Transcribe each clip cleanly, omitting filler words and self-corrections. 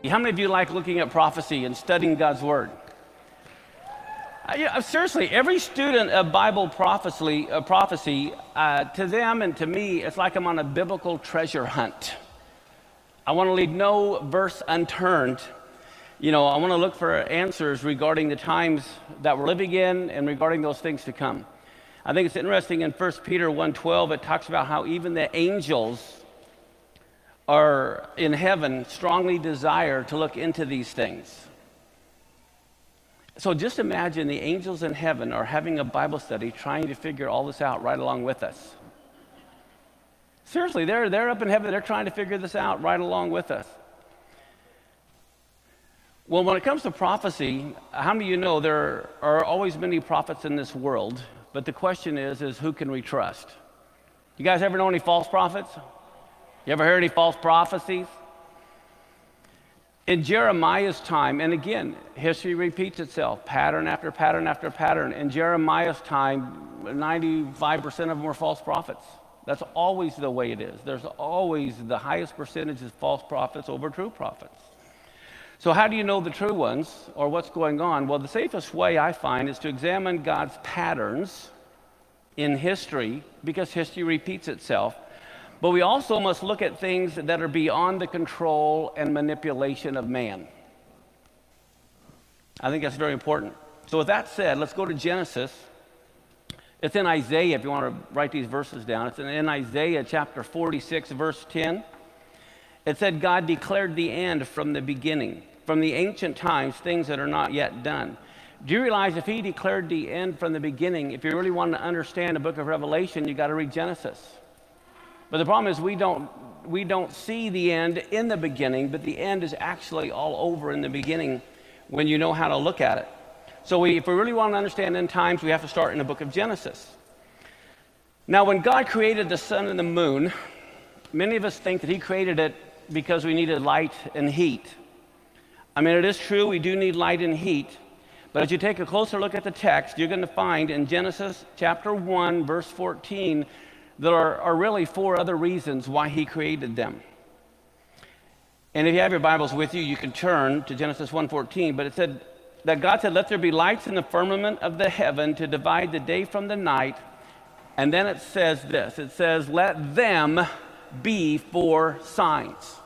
How many of you like looking at prophecy and studying God's Word? Seriously, every student of Bible prophecy, to them and to me, it's like I'm on a biblical treasure hunt. I want to leave no verse unturned. I want to look for answers regarding the times that we're living in and regarding those things to come. I think it's interesting in 1 Peter 1:12, it talks about how even the angels are in heaven strongly desire to look into these things. So just imagine the angels in heaven are having a Bible study trying to figure all this out right along with us. Seriously, they're up in heaven, they're trying to figure this out right along with us. Well, when it comes to prophecy, how many of you know there are always many prophets in this world, but the question is who can we trust? You guys ever know any false prophets? You ever heard any false prophecies? In Jeremiah's time, and again, history repeats itself, pattern after pattern after pattern. In Jeremiah's time, 95% of them were false prophets. That's always the way it is. There's always the highest percentage of false prophets over true prophets. So how do you know the true ones or what's going on? Well, the safest way I find is to examine God's patterns in history, because history repeats itself. But we also must look at things that are beyond the control and manipulation of man. I think that's very important. So with that said, let's go to Genesis. It's in Isaiah, if you want to write these verses down. It's in Isaiah chapter 46, verse 10. It said, God declared the end from the beginning, from the ancient times, things that are not yet done. Do you realize if he declared the end from the beginning, if you really want to understand the book of Revelation, you got to read Genesis. But the problem is we don't see the end in the beginning, but the end is actually all over in the beginning when you know how to look at it. So if we really want to understand end times, we have to start in the book of Genesis. Now, when God created the sun and the moon, many of us think that he created it because we needed light and heat. I mean, it is true, we do need light and heat. But as you take a closer look at the text, you're going to find in Genesis chapter 1, verse 14, there are really four other reasons why he created them. And if you have your Bibles with you, you can turn to Genesis 1:14, but it said that God said, let there be lights in the firmament of the heaven to divide the day from the night. And then it says this, it says, let them be for signs.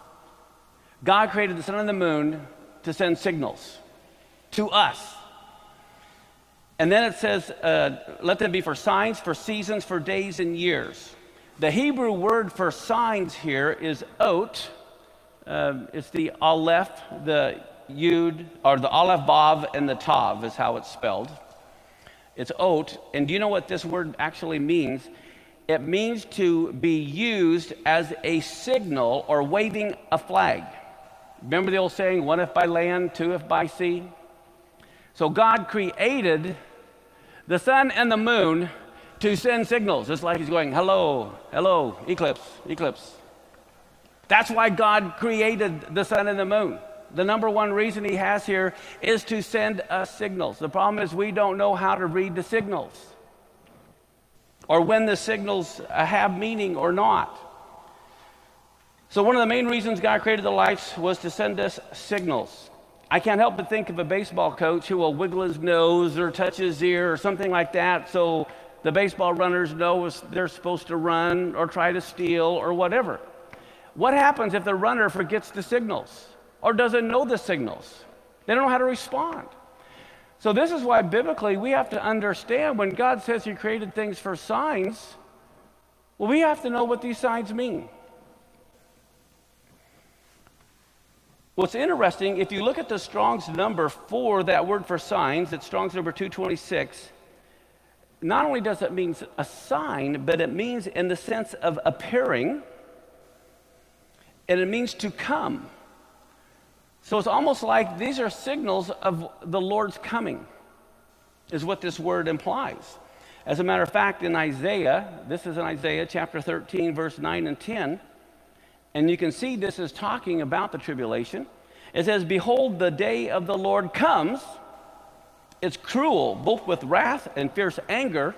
God created the sun and the moon to send signals to us. And then it says, let them be for signs, for seasons, for days and years. The Hebrew word for signs here is ot. It's the aleph, the yud, or the aleph, vav, and the tav is how it's spelled. It's ot. And do you know what this word actually means? It means to be used as a signal or waving a flag. Remember the old saying, one if by land, two if by sea? So God created the sun and the moon to send signals. It's like he's going, hello, hello, eclipse, eclipse. That's why God created the sun and the moon. The number one reason he has here is to send us signals. The problem is we don't know how to read the signals or when the signals have meaning or not. So one of the main reasons God created the lights was to send us signals. I can't help but think of a baseball coach who will wiggle his nose or touch his ear or something like that so the baseball runners know they're supposed to run or try to steal or whatever. What happens if the runner forgets the signals or doesn't know the signals? They don't know how to respond. So this is why biblically we have to understand when God says he created things for signs, well, we have to know what these signs mean. What's interesting, if you look at the Strong's number for that word for signs, it's Strong's number 226, not only does it mean a sign, but it means in the sense of appearing, and it means to come. So it's almost like these are signals of the Lord's coming, is what this word implies. As a matter of fact, in Isaiah, this is in Isaiah chapter 13, verse 9 and 10, and you can see this is talking about the tribulation. It says, behold, the day of the Lord comes. It's cruel, both with wrath and fierce anger,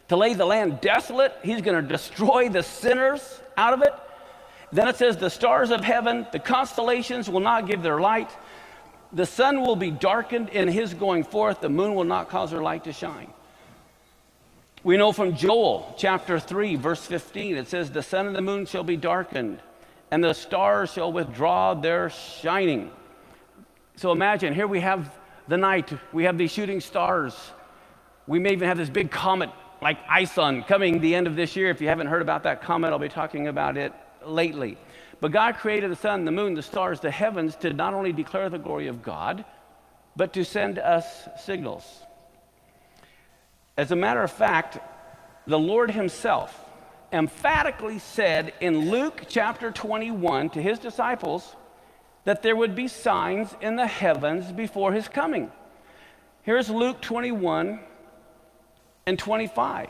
to lay the land desolate. He's going to destroy the sinners out of it. Then it says, the stars of heaven, the constellations will not give their light. The sun will be darkened in his going forth. The moon will not cause her light to shine. We know from Joel chapter 3, verse 15, it says, the sun and the moon shall be darkened, and the stars shall withdraw their shining. So imagine, here we have the night. We have these shooting stars. We may even have this big comet like Ison coming the end of this year. If you haven't heard about that comet, I'll be talking about it lately. But God created the sun, the moon, the stars, the heavens to not only declare the glory of God, but to send us signals. As a matter of fact, the Lord himself emphatically said in Luke chapter 21 to his disciples that there would be signs in the heavens before his coming. Here's Luke 21 and 25.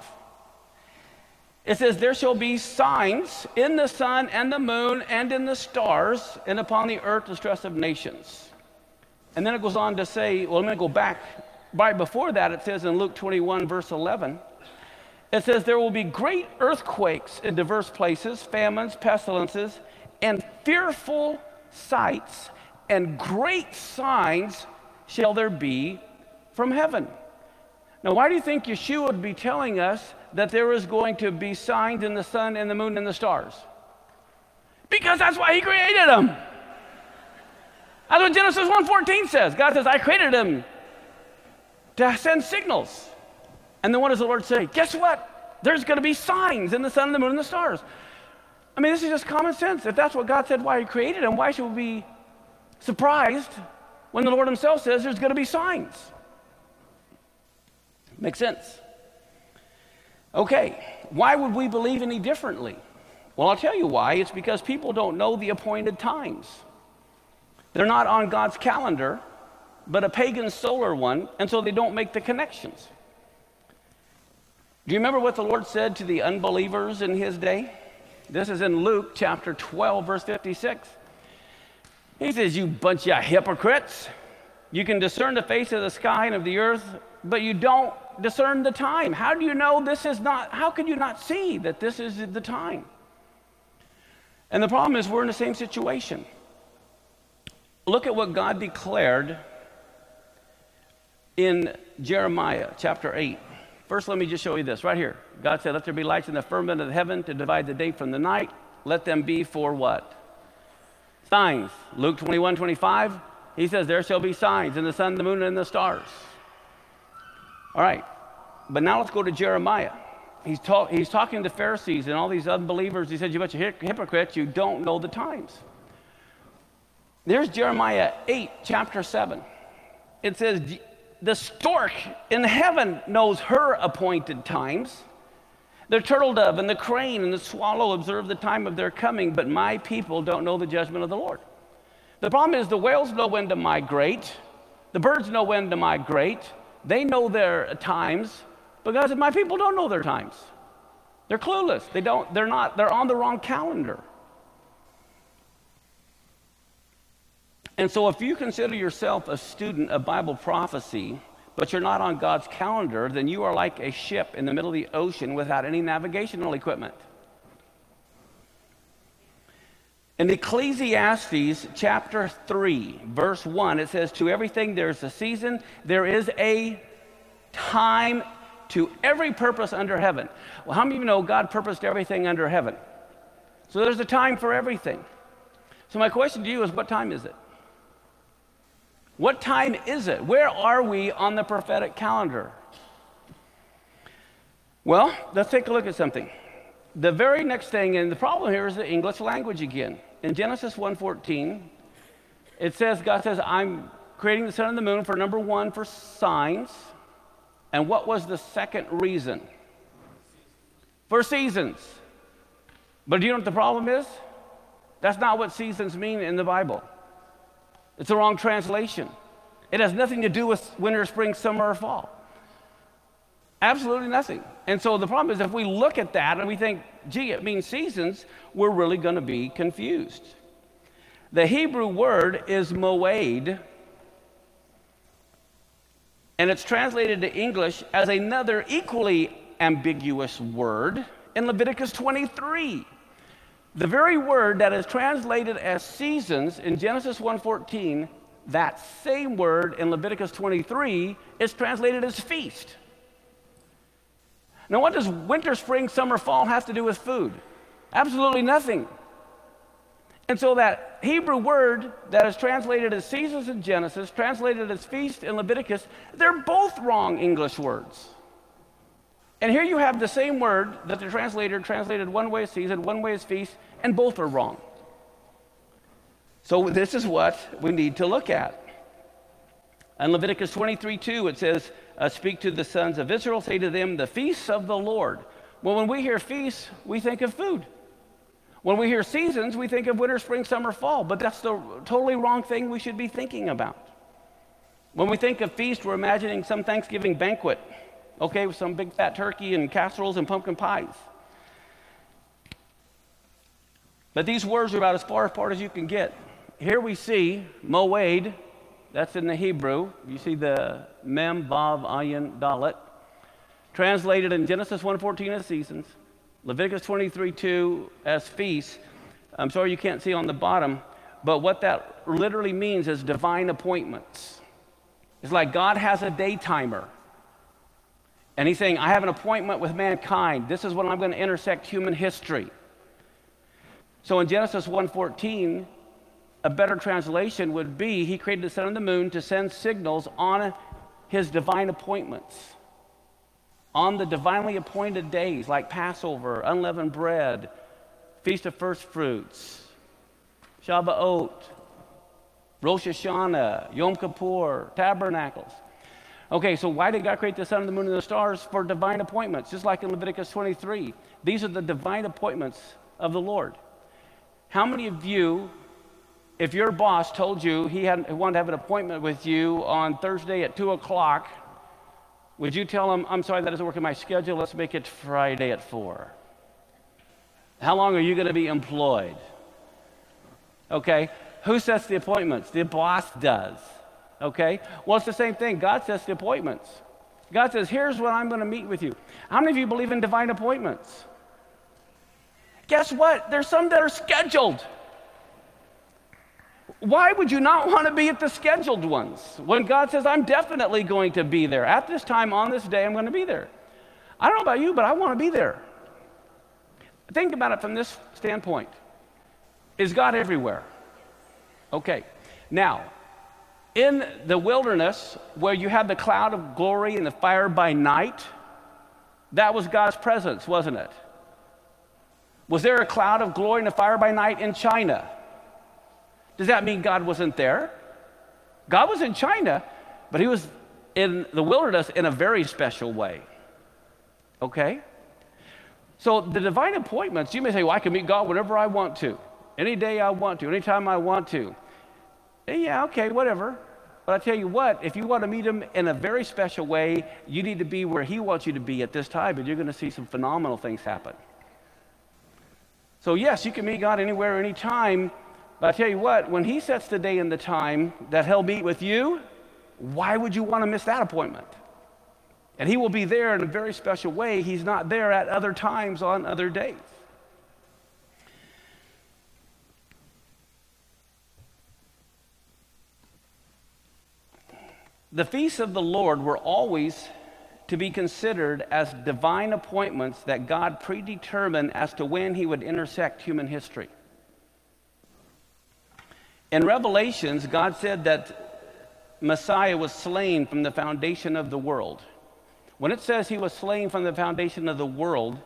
It says, there shall be signs in the sun and the moon and in the stars, and upon the earth the distress of nations. And then it goes on to say, well, I'm going to go back. Right before that, it says in Luke 21, verse 11, it says, there will be great earthquakes in diverse places, famines, pestilences, and fearful sights, and great signs shall there be from heaven. Now, why do you think Yeshua would be telling us that there is going to be signs in the sun and the moon and the stars? Because that's why he created them. That's what Genesis 1:14 says. God says, I created them to send signals. And then what does the Lord say? Guess what? There's going to be signs in the sun, the moon, and the stars. I mean, this is just common sense. If that's what God said why he created them, why should we be surprised when the Lord himself says there's going to be signs? Makes sense. Okay, why would we believe any differently? Well, I'll tell you why. It's because people don't know the appointed times. They're not on God's calendar, but a pagan solar one, and so they don't make the connections. Do you remember what the Lord said to the unbelievers in his day? This is in Luke chapter 12, verse 56. He says, you bunch of hypocrites. You can discern the face of the sky and of the earth, but you don't discern the time. How do you know this is not, how can you not see that this is the time? And the problem is we're in the same situation. Look at what God declared in Jeremiah chapter 8. First, let me just show you this right here. God said, let there be lights in the firmament of the heaven to divide the day from the night. Let them be for what? Signs. Luke 21:25, he says, there shall be signs in the sun, the moon, and the stars. All right, but now let's go to Jeremiah. He's talking to the Pharisees and all these unbelievers. He said, you bunch of hypocrites, you don't know the times. There's Jeremiah 8, chapter 7. It says, the stork in heaven knows her appointed times. The turtle dove and the crane and the swallow observe the time of their coming, but my people don't know the judgment of the Lord. The problem is the whales know when to migrate. The birds know when to migrate. They know their times, but God said, my people don't know their times. They're clueless. They're on the wrong calendar. And so if you consider yourself a student of Bible prophecy, but you're not on God's calendar, then you are like a ship in the middle of the ocean without any navigational equipment. In Ecclesiastes chapter 3, verse 1, it says, to everything there is a season, there is a time to every purpose under heaven. Well, how many of you know God purposed everything under heaven? So there's a time for everything. So my question to you is, what time is it? What time is it? Where are we on the prophetic calendar? Well, let's take a look at something. The very next thing, and the problem here is the English language again. In Genesis 1:14, it says, God says, I'm creating the sun and the moon for number one, for signs. And what was the second reason? For seasons. But do you know what the problem is? That's not what seasons mean in the Bible. It's the wrong translation. It has nothing to do with winter, spring, summer, or fall. Absolutely nothing. And so the problem is if we look at that and we think, gee, it means seasons, we're really going to be confused. The Hebrew word is moed, and it's translated to English as another equally ambiguous word in Leviticus 23. The very word that is translated as seasons in Genesis 1:14, that same word in Leviticus 23 is translated as feast. Now, what does winter, spring, summer, fall have to do with food? Absolutely nothing. And so that Hebrew word that is translated as seasons in Genesis, translated as feast in Leviticus, they're both wrong English words. And here you have the same word that the translator translated one way as season, one way as feast, and both are wrong. So this is what we need to look at. In Leviticus 23:2, it says, speak to the sons of Israel, say to them, the feasts of the Lord. Well, when we hear feasts, we think of food. When we hear seasons, we think of winter, spring, summer, fall, but that's the totally wrong thing we should be thinking about. When we think of feast, we're imagining some Thanksgiving banquet, okay, with some big fat turkey and casseroles and pumpkin pies. But these words are about as far apart as you can get. Here we see moed, that's in the Hebrew. You see the mem, vav, ayin, dalet, translated in Genesis 1:14 as seasons, Leviticus 23:2 as feasts. I'm sorry you can't see on the bottom, but what that literally means is divine appointments. It's like God has a day timer. And he's saying, I have an appointment with mankind. This is when I'm going to intersect human history. So in Genesis 1:14, a better translation would be, he created the sun and the moon to send signals on his divine appointments. On the divinely appointed days like Passover, unleavened bread, Feast of First Fruits, Shavuot, Rosh Hashanah, Yom Kippur, Tabernacles. Okay, so why did God create the sun, the moon, and the stars? For divine appointments, just like in Leviticus 23. These are the divine appointments of the Lord. How many of you, if your boss told you he wanted to have an appointment with you on Thursday at 2 o'clock, would you tell him, I'm sorry, that doesn't work in my schedule, let's make it Friday at 4? How long are you going to be employed? Okay, who sets the appointments? The boss does. Okay, well, it's the same thing. God sets the appointments. God says, here's when I'm going to meet with you. How many of you believe in divine appointments? Guess what? There's some that are scheduled. Why would you not want to be at the scheduled ones? When God says, I'm definitely going to be there. At this time, on this day, I'm going to be there. I don't know about you, but I want to be there. Think about it from this standpoint. Is God everywhere? Okay. Now, in the wilderness, where you had the cloud of glory and the fire by night, that was God's presence, wasn't it? Was there a cloud of glory and a fire by night in China? Does that mean God wasn't there? God was in China, but he was in the wilderness in a very special way. Okay? So the divine appointments, you may say, well, I can meet God whenever I want to, any day I want to, anytime I want to. Yeah, okay, whatever. But I tell you what, if you want to meet him in a very special way, you need to be where he wants you to be at this time, and you're going to see some phenomenal things happen. So yes, you can meet God anywhere, anytime, but I tell you what, when he sets the day and the time that he'll meet with you, why would you want to miss that appointment? And he will be there in a very special way. He's not there at other times on other days. The feasts of the Lord were always to be considered as divine appointments that God predetermined as to when he would intersect human history. In Revelations, God said that Messiah was slain from the foundation of the world. When it says he was slain from the foundation of the world,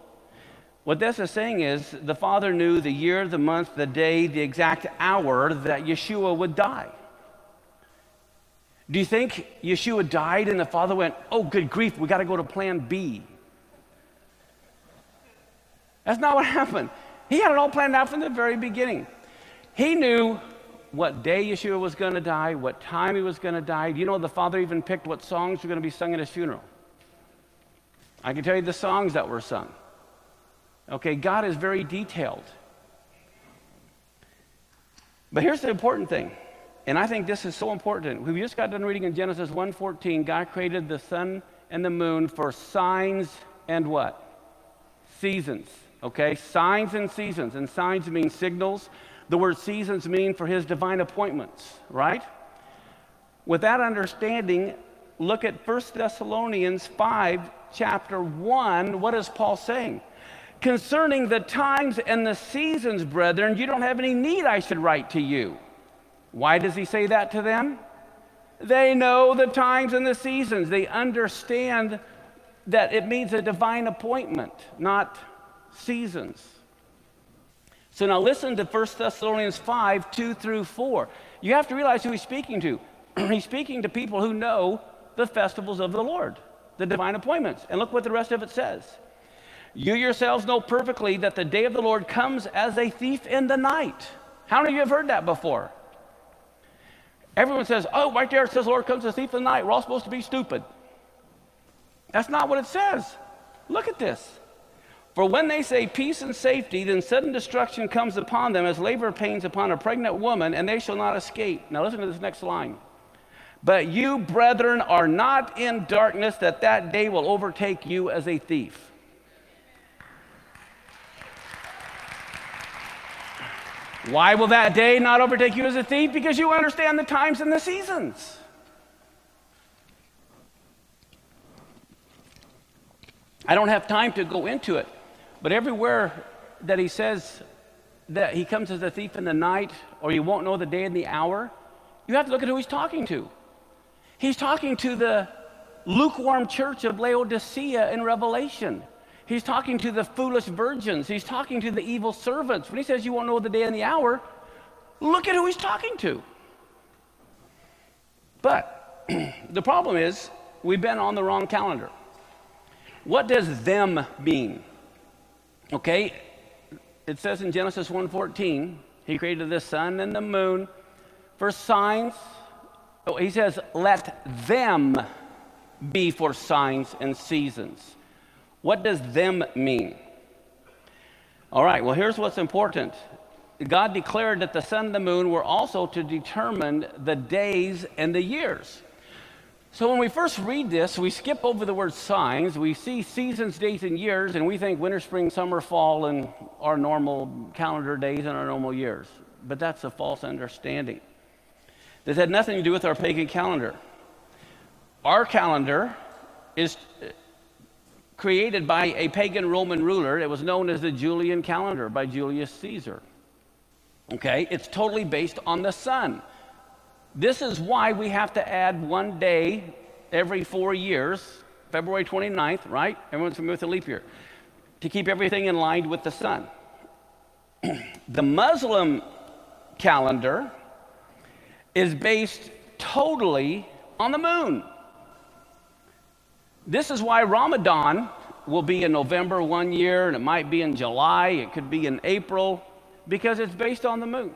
what this is saying is the Father knew the year, the month, the day, the exact hour that Yeshua would die. Do you think Yeshua died and the Father went, oh, good grief, we got to go to plan B? That's not what happened. He had it all planned out from the very beginning. He knew what day Yeshua was going to die, what time he was going to die. Do you know the Father even picked what songs were going to be sung at his funeral? I can tell you the songs that were sung. Okay, God is very detailed. But here's the important thing. And I think this is so important. We just got done reading in Genesis 1:14, God created the sun and the moon for signs and what? Seasons. Okay, signs and seasons. And signs mean signals. The word seasons mean for his divine appointments, right? With that understanding, look at 1 Thessalonians 5, chapter 1. What is Paul saying? Concerning the times and the seasons, brethren, you don't have any need I should write to you. Why does he say that to them? They know the times and the seasons. They understand that it means a divine appointment, not seasons. So now listen to 1 Thessalonians 5, 2 through 4. You have to realize who he's speaking to. He's speaking to people who know the festivals of the Lord, the divine appointments. And look what the rest of it says. You yourselves know perfectly that the day of the Lord comes as a thief in the night. How many of you have heard that before? Everyone says, oh, right there it says the Lord comes as a thief in the night. We're all supposed to be stupid. That's not what it says. Look at this. For when they say peace and safety, then sudden destruction comes upon them as labor pains upon a pregnant woman, and they shall not escape. Now listen to this next line. But you, brethren, are not in darkness, that day will overtake you as a thief. Why will that day not overtake you as a thief? Because you understand the times and the seasons. I don't have time to go into it, but everywhere that he says that he comes as a thief in the night, or you won't know the day and the hour, you have to look at who he's talking to. He's talking to the lukewarm church of Laodicea in Revelation. He's talking to the foolish virgins. He's talking to the evil servants. When he says you won't know the day and the hour, look at who he's talking to. But the problem is we've been on the wrong calendar. What does them mean? Okay, it says in Genesis 1:14, he created the sun and the moon for signs. Oh, he says, let them be for signs and seasons. What does them mean? All right, well, here's what's important. God declared that the sun and the moon were also to determine the days and the years. So when we first read this, we skip over the word signs. We see seasons, days, and years, and we think winter, spring, summer, fall, and our normal calendar days and our normal years. But that's a false understanding. This had nothing to do with our pagan calendar. Our calendar is created by a pagan Roman ruler. It was known as the Julian calendar by Julius Caesar. Okay, it's totally based on the sun. This is why we have to add one day every 4 years, February 29th, right? Everyone's familiar with the leap year, to keep everything in line with the sun. The Muslim calendar is based totally on the moon. This is why Ramadan will be in November one year, and it might be in July, it could be in April, because it's based on the moon.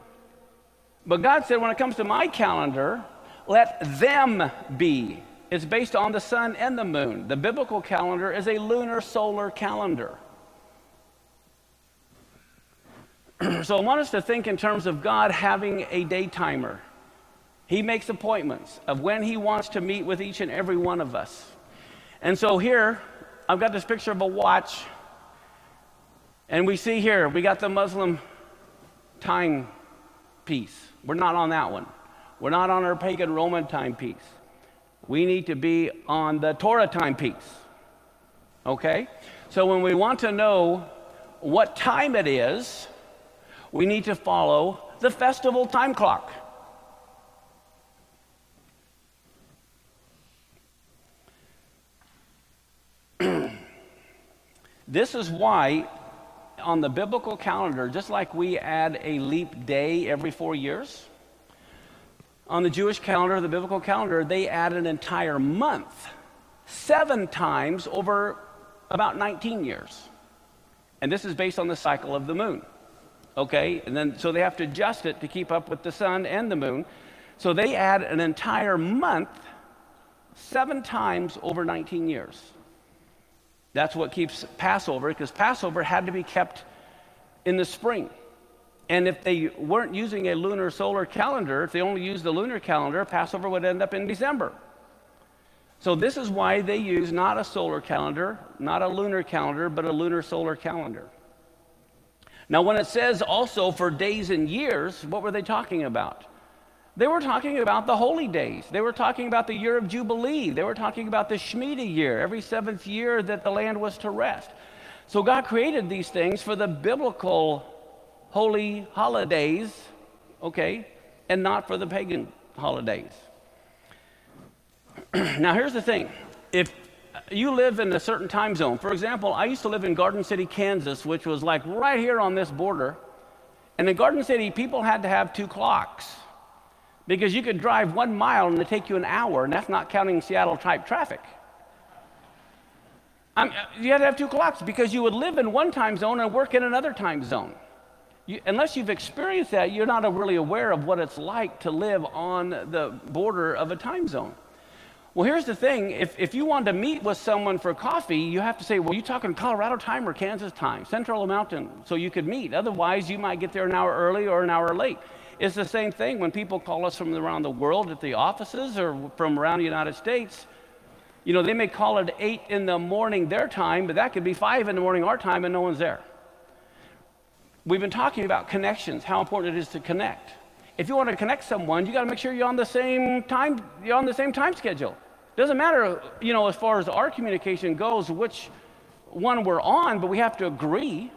But God said, when it comes to my calendar, let them be. It's based on the sun and the moon. The biblical calendar is a lunar solar calendar. So I want us to think in terms of God having a day timer. He makes appointments of when he wants to meet with each and every one of us. And so here, I've got this picture of a watch. And we see here, we got the Muslim timepiece. We're not on that one. We're not on our pagan Roman timepiece. We need to be on the Torah timepiece. Okay? So when we want to know what time it is, we need to follow the festival time clock. This is why on the biblical calendar, just like we add a leap day every 4 years, on the Jewish calendar, the biblical calendar, they add an entire month 7 times over about 19 years. And this is based on the cycle of the moon. Okay? And then so they have to adjust it to keep up with the sun and the moon. So they add an entire month 7 times over 19 years. That's what keeps Passover, because Passover had to be kept in the spring. And if they weren't using a lunar solar calendar, if they only used the lunar calendar, Passover would end up in December. So this is why they use not a solar calendar, not a lunar calendar, but a lunar solar calendar. Now, when it says also for days and years, what were they talking about? They were talking about the holy days. They were talking about the year of Jubilee. They were talking about the Shemitah year, every seventh year that the land was to rest. So God created these things for the biblical holy holidays, okay, and not for the pagan holidays. Now, here's the thing. If you live in a certain time zone, for example, I used to live in Garden City, Kansas, which was like right here on this border. And in Garden City, people had to have 2 clocks. Because you could drive 1 mile and it'd take you an hour, and that's not counting Seattle-type traffic. You had to have 2 clocks because you would live in one time zone and work in another time zone. Unless you've experienced that, you're not really aware of what it's like to live on the border of a time zone. Well, here's the thing. If you wanted to meet with someone for coffee, you have to say, well, you talking Colorado time or Kansas time, Central or Mountain, so you could meet. Otherwise, you might get there an hour early or an hour late. It's the same thing when people call us from around the world at the offices or from around the United States. You know, they may call it 8 in the morning their time, but that could be 5 in the morning our time and no one's there. We've been talking about connections, how important it is to connect. If you want to connect someone, you got to make sure you're on the same time schedule. Doesn't matter, you know, as far as our communication goes, which one we're on, but we have to agree.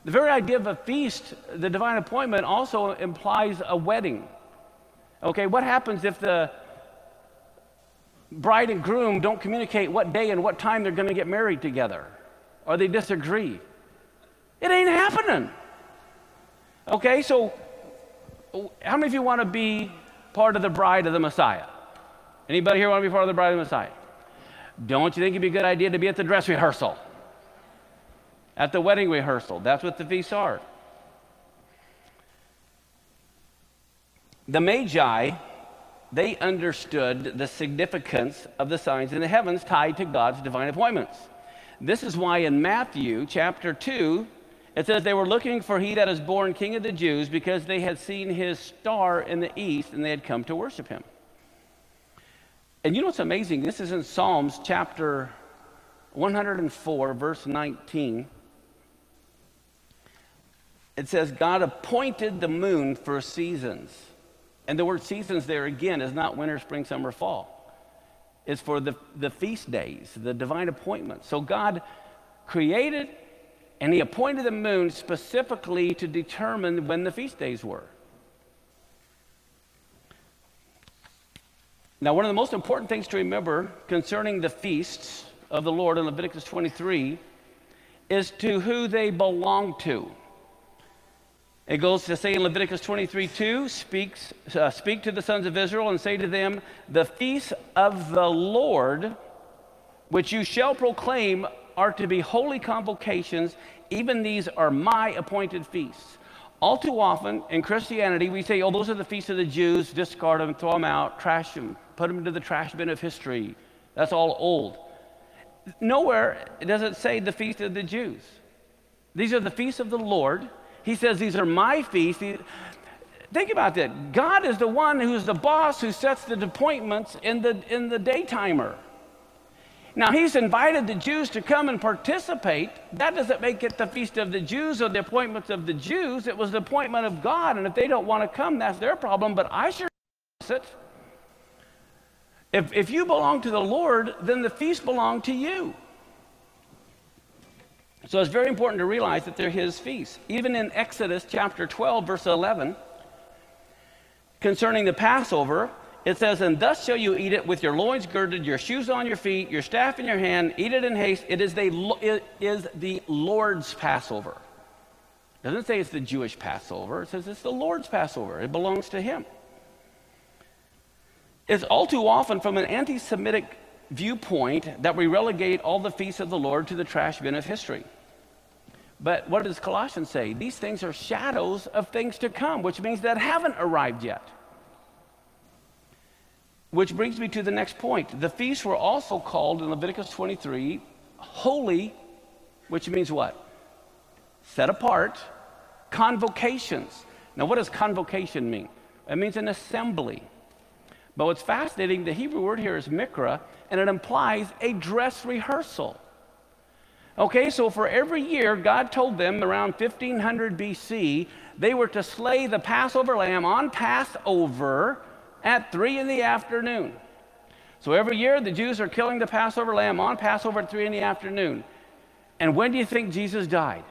The very idea of a feast, the divine appointment, also implies a wedding. Okay, what happens if the bride and groom don't communicate what day and what time they're going to get married together? Or they disagree? It ain't happening. Okay, so how many of you want to be part of the bride of the Messiah? Anybody here want to be part of the bride of the Messiah? Don't you think it'd be a good idea to be at the dress rehearsal? At the wedding rehearsal. That's what the feasts are. The Magi, they understood the significance of the signs in the heavens tied to God's divine appointments. This is why in Matthew chapter 2, it says they were looking for he that is born King of the Jews because they had seen his star in the east and they had come to worship him. And you know what's amazing? This is in Psalms chapter 104, verse 19. It says, God appointed the moon for seasons. And the word seasons there again is not winter, spring, summer, fall. It's for the feast days, the divine appointments. So God created and he appointed the moon specifically to determine when the feast days were. Now, one of the most important things to remember concerning the feasts of the Lord in Leviticus 23 is to who they belong to. It goes to say in Leviticus 23:2, speak to the sons of Israel and say to them, the feasts of the Lord, which you shall proclaim, are to be holy convocations. Even these are my appointed feasts. All too often in Christianity, we say, oh, those are the feasts of the Jews, discard them, throw them out, trash them, put them into the trash bin of history. That's all old. Nowhere does it say the feast of the Jews. These are the feasts of the Lord. He says, these are my feasts. Think about that. God is the one who's the boss who sets the appointments in the day timer. Now, he's invited the Jews to come and participate. That doesn't make it the feast of the Jews or the appointments of the Jews. It was the appointment of God, and if they don't want to come, that's their problem, but I sure it. If you belong to the Lord, then the feast belong to you. So it's very important to realize that they're his feasts. Even in Exodus chapter 12, verse 11, concerning the Passover, it says, and thus shall you eat it with your loins girded, your shoes on your feet, your staff in your hand, eat it in haste. It is the Lord's Passover. It doesn't say it's the Jewish Passover. It says it's the Lord's Passover. It belongs to him. It's all too often from an anti-Semitic viewpoint that we relegate all the feasts of the Lord to the trash bin of history. But what does Colossians say? These things are shadows of things to come, which means that haven't arrived yet. Which brings me to the next point. The feasts were also called in Leviticus 23 holy, which means what? Set apart, convocations. Now, what does convocation mean? It means an assembly. But what's fascinating, the Hebrew word here is mikra, and it implies a dress rehearsal. Okay, so for every year, God told them around 1500 BC, they were to slay the Passover lamb on Passover at 3 in the afternoon. So every year, the Jews are killing the Passover lamb on Passover at 3 in the afternoon. And when do you think Jesus died?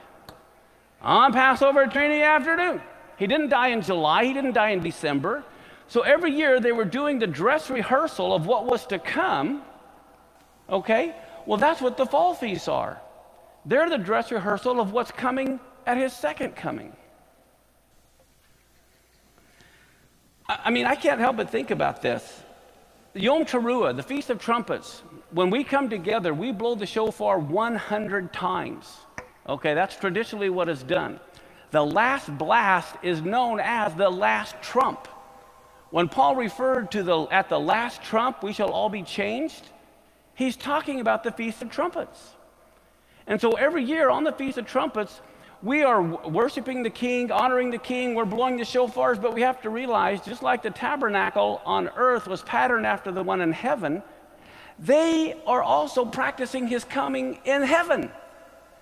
On Passover at 3 in the afternoon. He didn't die in July. He didn't die in December. So every year, they were doing the dress rehearsal of what was to come. Okay? Well, that's what the fall feasts are. They're the dress rehearsal of what's coming at his second coming. I mean, I can't help but think about this. Yom Teruah, the Feast of Trumpets, when we come together, we blow the shofar 100 times. Okay, that's traditionally what is done. The last blast is known as the last trump. When Paul referred to at the last trump, we shall all be changed, he's talking about the Feast of Trumpets. And so every year on the Feast of Trumpets, we are worshiping the King, honoring the King, we're blowing the shofars, but we have to realize, just like the tabernacle on earth was patterned after the one in heaven, they are also practicing his coming in heaven.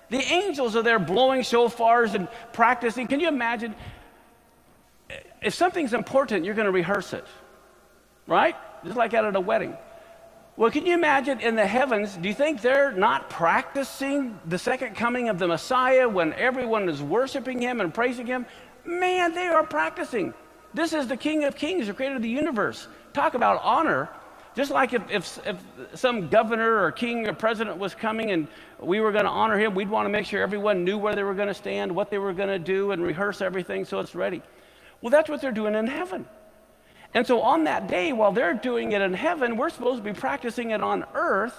The angels are there blowing shofars and practicing. Can you imagine? If something's important, you're going to rehearse it, right? Just like at a wedding. Well, can you imagine in the heavens, do you think they're not practicing the second coming of the Messiah when everyone is worshiping him and praising him? Man, they are practicing. This is the King of Kings, the creator of the universe. Talk about honor. Just like if some governor or king or president was coming and we were going to honor him, we'd want to make sure everyone knew where they were going to stand, what they were going to do, and rehearse everything so it's ready. Well, that's what they're doing in heaven. And so on that day, while they're doing it in heaven, we're supposed to be practicing it on earth.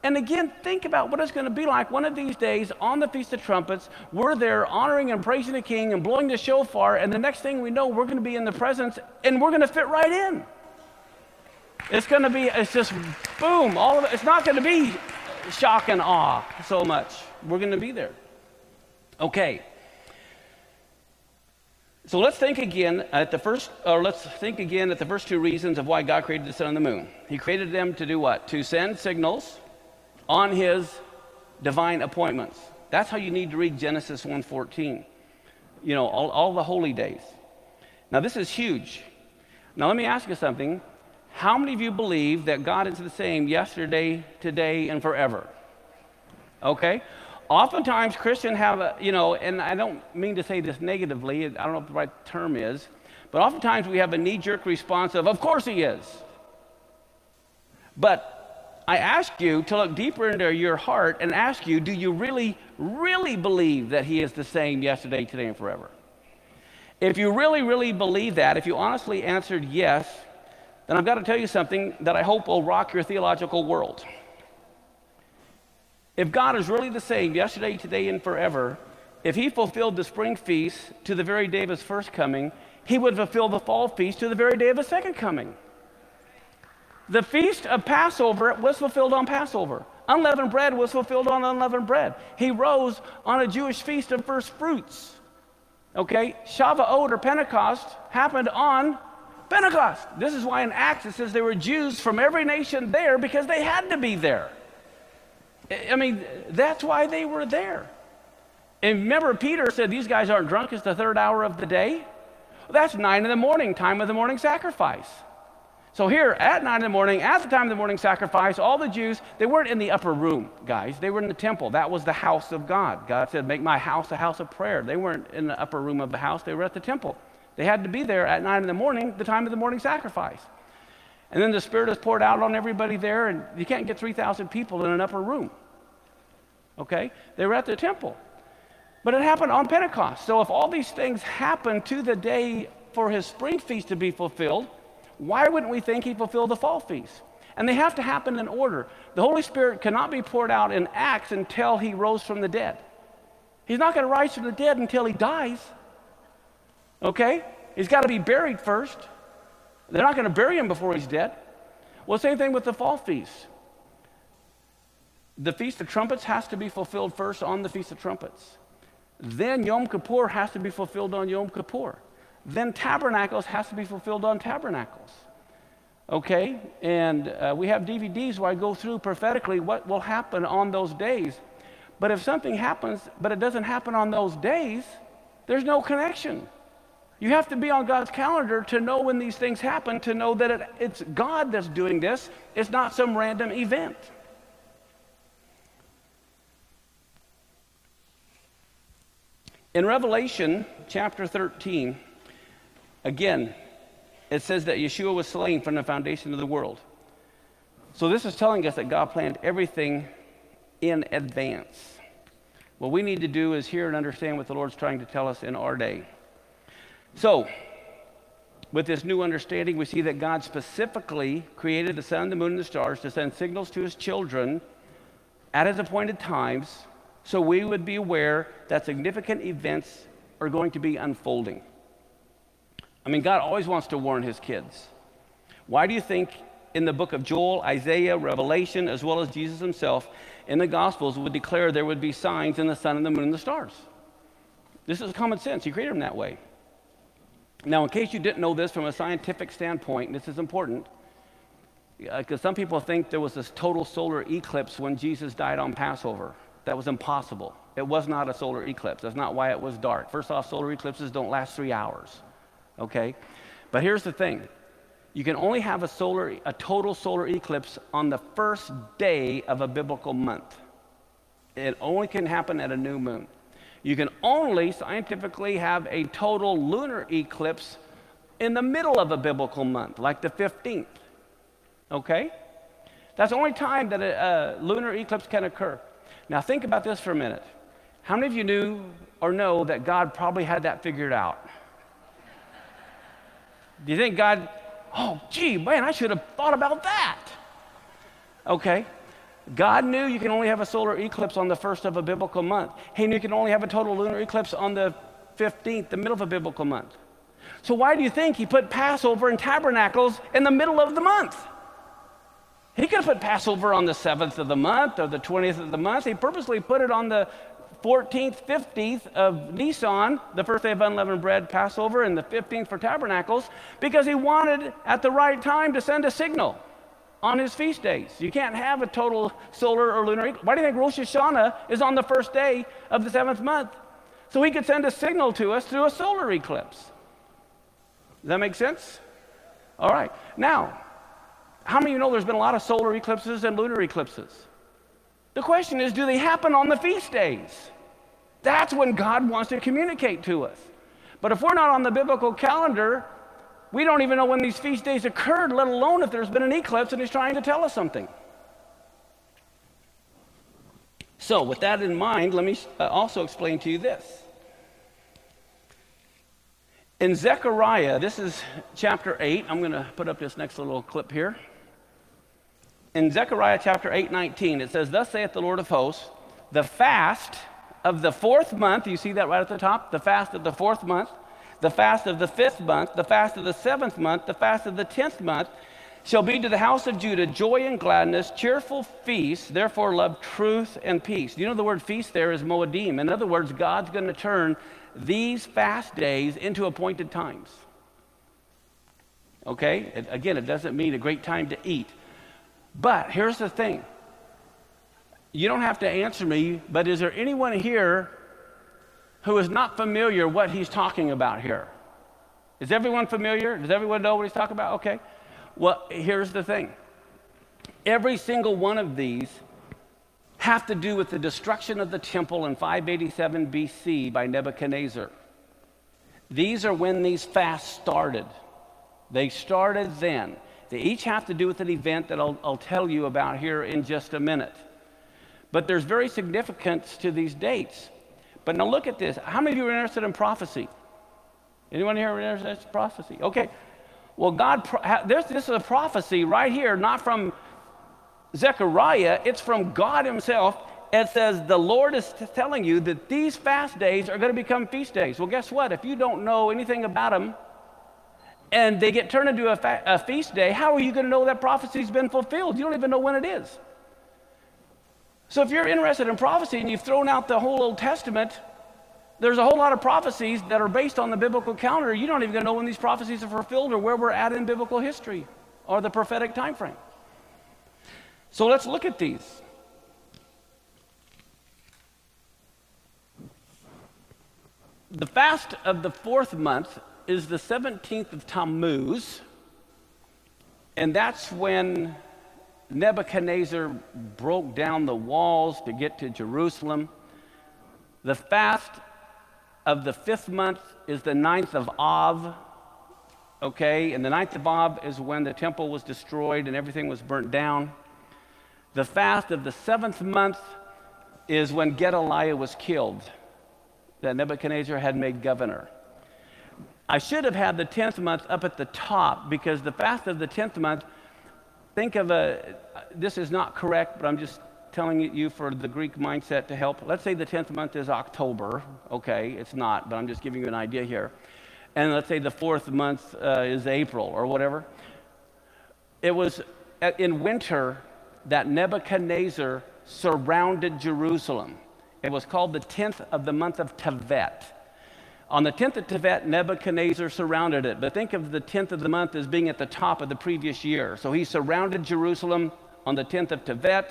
And again, think about what it's going to be like one of these days on the Feast of Trumpets. We're there honoring and praising the King and blowing the shofar, and the next thing we know, we're going to be in the presence, and we're going to fit right in. It's just boom, all of it. It's not going to be shock and awe so much. We're going to be there. Okay. So let's think again at the first two reasons of why God created the sun and the moon. He created them to do what? To send signals on his divine appointments. That's how you need to read Genesis 1:14. You know, all the holy days. Now this is huge. Now let me ask you something. How many of you believe that God is the same yesterday, today, and forever? Okay? Oftentimes Christians have and I don't mean to say this negatively, I don't know what the right term is, but oftentimes we have a knee-jerk response of course he is. But I ask you to look deeper into your heart and ask you, do you really, really believe that he is the same yesterday, today, and forever? If you really, really believe that, if you honestly answered yes, then I've got to tell you something that I hope will rock your theological world. If God is really the same yesterday, today, and forever, if he fulfilled the spring feast to the very day of his first coming, he would fulfill the fall feast to the very day of his second coming. The feast of Passover was fulfilled on Passover. Unleavened bread was fulfilled on unleavened bread. He rose on a Jewish feast of first fruits. Okay, Shavuot or Pentecost happened on Pentecost. This is why in Acts it says there were Jews from every nation there because they had to be there. I mean, that's why they were there. And remember, Peter said, these guys aren't drunk. It's the third hour of the day. Well, that's 9 in the morning, time of the morning sacrifice. So here, at 9 in the morning, at the time of the morning sacrifice, all the Jews, they weren't in the upper room, guys. They were in the temple. That was the house of God. God said, make my house a house of prayer. They weren't in the upper room of the house. They were at the temple. They had to be there at 9 in the morning, the time of the morning sacrifice. And then the Spirit is poured out on everybody there, and you can't get 3,000 people in an upper room. Okay? They were at the temple. But it happened on Pentecost. So if all these things happened to the day for his spring feast to be fulfilled, why wouldn't we think he fulfilled the fall feast? And they have to happen in order. The Holy Spirit cannot be poured out in Acts until he rose from the dead. He's not going to rise from the dead until he dies. Okay? He's got to be buried first. They're not going to bury him before he's dead. Well, same thing with the fall feast. The Feast of Trumpets has to be fulfilled first on the Feast of Trumpets. Then Yom Kippur has to be fulfilled on Yom Kippur. Then Tabernacles has to be fulfilled on Tabernacles. Okay? And we have DVDs where I go through prophetically what will happen on those days. But if something happens, but it doesn't happen on those days, there's no connection. You have to be on God's calendar to know when these things happen, to know that it's God that's doing this. It's not some random event. In Revelation chapter 13, again, it says that Yeshua was slain from the foundation of the world. So this is telling us that God planned everything in advance. What we need to do is hear and understand what the Lord's trying to tell us in our day. So, with this new understanding, we see that God specifically created the sun, the moon, and the stars to send signals to his children at his appointed times, so we would be aware that significant events are going to be unfolding. I mean, God always wants to warn his kids. Why do you think in the book of Joel, Isaiah, Revelation, as well as Jesus himself, in the Gospels would declare there would be signs in the sun and the moon and the stars? This is common sense. He created them that way. Now, in case you didn't know this from a scientific standpoint, this is important, because some people think there was this total solar eclipse when Jesus died on Passover. That was impossible. It was not a solar eclipse. That's not why it was dark. First off, solar eclipses don't last 3 hours, okay? But here's the thing. You can only have a total solar eclipse on the first day of a biblical month. It only can happen at a new moon. You can only scientifically have a total lunar eclipse in the middle of a biblical month, like the 15th, okay? That's the only time that a lunar eclipse can occur. Now think about this for a minute. How many of you knew or know that God probably had that figured out? Do you think God, oh, gee, man, I should have thought about that? Okay. God knew you can only have a solar eclipse on the first of a biblical month. He knew you can only have a total lunar eclipse on the 15th, the middle of a biblical month. So why do you think he put Passover and Tabernacles in the middle of the month? He could have put Passover on the 7th of the month or the 20th of the month. He purposely put it on the 14th, 15th of Nisan, the first day of unleavened bread, Passover, and the 15th for Tabernacles, because he wanted at the right time to send a signal on his feast days. You can't have a total solar or lunar eclipse. Why do you think Rosh Hashanah is on the first day of the 7th month? So he could send a signal to us through a solar eclipse. Does that make sense? All right. Now, how many of you know there's been a lot of solar eclipses and lunar eclipses? The question is, do they happen on the feast days? That's when God wants to communicate to us. But if we're not on the biblical calendar, we don't even know when these feast days occurred, let alone if there's been an eclipse and he's trying to tell us something. So with that in mind, let me also explain to you this. In Zechariah, this is chapter 8. I'm going to put up this next little clip here. In Zechariah chapter 8:19, it says, "Thus saith the Lord of hosts, the fast of the 4th month," you see that right at the top, the fast of the 4th month, the fast of the 5th month, the fast of the 7th month, the fast of the 10th month, shall be to the house of Judah joy and gladness, cheerful feasts, therefore love truth and peace. You know the word feast there is moedim. In other words, God's going to turn these fast days into appointed times. Okay? Again, it doesn't mean a great time to eat. But here's the thing. You don't have to answer me, but is there anyone here who is not familiar what he's talking about here? Is everyone familiar? Does everyone know what he's talking about? Okay. Well, here's the thing. Every single one of these have to do with the destruction of the temple in 587 BC by Nebuchadnezzar. These are when these fasts started. They started then. They each have to do with an event that I'll tell you about here in just a minute. But there's very significance to these dates. But now look at this. How many of you are interested in prophecy? Anyone here interested in prophecy? Okay. Well, this is a prophecy right here, not from Zechariah. It's from God himself. It says the Lord is telling you that these fast days are going to become feast days. Well, guess what? If you don't know anything about them, and they get turned into a feast day, how are you going to know that prophecy's been fulfilled? You don't even know when it is. So if you're interested in prophecy and you've thrown out the whole Old Testament, there's a whole lot of prophecies that are based on the biblical calendar. You don't even know when these prophecies are fulfilled or where we're at in biblical history or the prophetic time frame. So let's look at these. The fast of the 4th month is the 17th of Tammuz, and that's when Nebuchadnezzar broke down the walls to get to Jerusalem. The fast of the 5th month is the 9th of Av, okay? And the 9th of Av is when the temple was destroyed and everything was burnt down. The fast of the 7th month is when Gedaliah was killed, that Nebuchadnezzar had made governor. I should have had the 10th month up at the top, because the fast of the 10th month, think of this is not correct, but I'm just telling you for the Greek mindset to help. Let's say the 10th month is October. Okay, it's not, but I'm just giving you an idea here. And let's say the 4th month is April or whatever. It was in winter that Nebuchadnezzar surrounded Jerusalem. It was called the 10th of the month of Tevet. On the 10th of Tevet, Nebuchadnezzar surrounded it. But think of the 10th of the month as being at the top of the previous year. So he surrounded Jerusalem on the 10th of Tevet.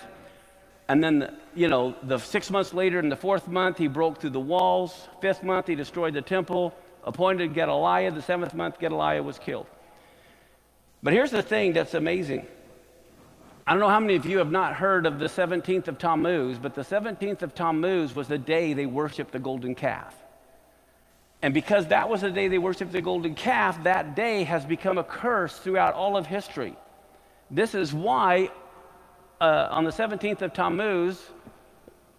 And then, the 6 months later, in the 4th month, he broke through the walls. 5th month, he destroyed the temple, appointed Gedaliah. The 7th month, Gedaliah was killed. But here's the thing that's amazing. I don't know how many of you have not heard of the 17th of Tammuz, but the 17th of Tammuz was the day they worshiped the golden calf. And because that was the day they worshiped the golden calf, that day has become a curse throughout all of history. This is why on the 17th of Tammuz,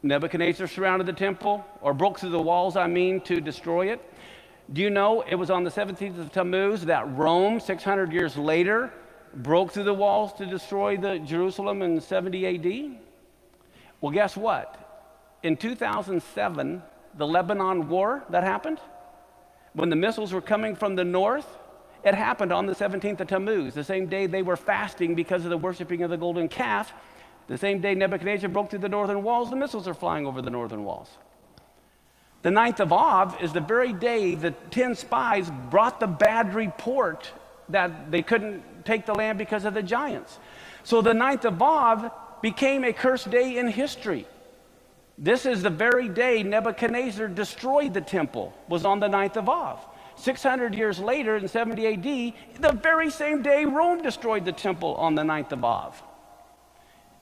Nebuchadnezzar surrounded the temple, or broke through the walls, to destroy it. Do you know it was on the 17th of Tammuz that Rome, 600 years later, broke through the walls to destroy Jerusalem in 70 AD? Well, guess what? In 2007, the Lebanon War that happened, when the missiles were coming from the north, it happened on the 17th of Tammuz, the same day they were fasting because of the worshiping of the golden calf. The same day Nebuchadnezzar broke through the northern walls, the missiles are flying over the northern walls. The 9th of Av is the very day the 10 spies brought the bad report that they couldn't take the land because of the giants. So the 9th of Av became a cursed day in history. This is the very day Nebuchadnezzar destroyed the temple, was on the 9th of Av. 600 years later, in 70 AD, the very same day Rome destroyed the temple on the 9th of Av.